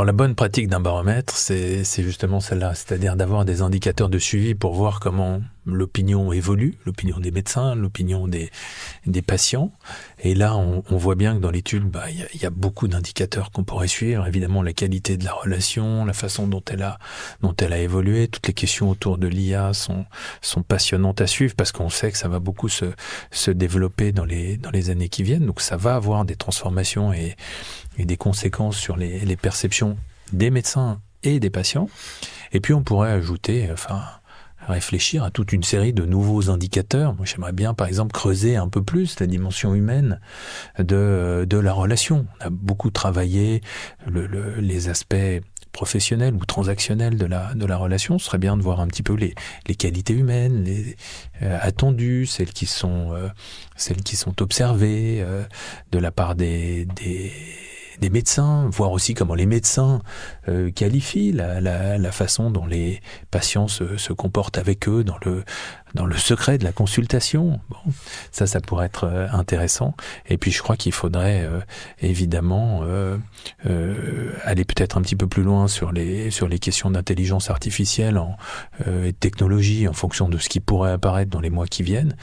Alors, la bonne pratique d'un baromètre, c'est justement celle-là, c'est-à-dire d'avoir des indicateurs de suivi pour voir comment l'opinion évolue, l'opinion des médecins, l'opinion des patients. Et là, on voit bien que dans l'étude, il y a beaucoup d'indicateurs qu'on pourrait suivre. Évidemment, la qualité de la relation, la façon dont elle a évolué, toutes les questions autour de l'IA sont passionnantes à suivre parce qu'on sait que ça va beaucoup se développer dans les années qui viennent. Donc, ça va avoir des transformations et des conséquences sur les perceptions des médecins et des patients. Et puis on pourrait ajouter, réfléchir à toute une série de nouveaux indicateurs. Moi, j'aimerais bien, par exemple, creuser un peu plus la dimension humaine de la relation. On a beaucoup travaillé les aspects professionnels ou transactionnels de la relation. Ce serait bien de voir un petit peu les qualités humaines, attendues, celles qui sont observées de la part des médecins, voir aussi comment les médecins qualifient la façon dont les patients se comportent avec eux dans le secret de la consultation. Bon, ça pourrait être intéressant. Et puis je crois qu'il faudrait évidemment aller peut-être un petit peu plus loin sur les questions d'intelligence artificielle et de technologie en fonction de ce qui pourrait apparaître dans les mois qui viennent.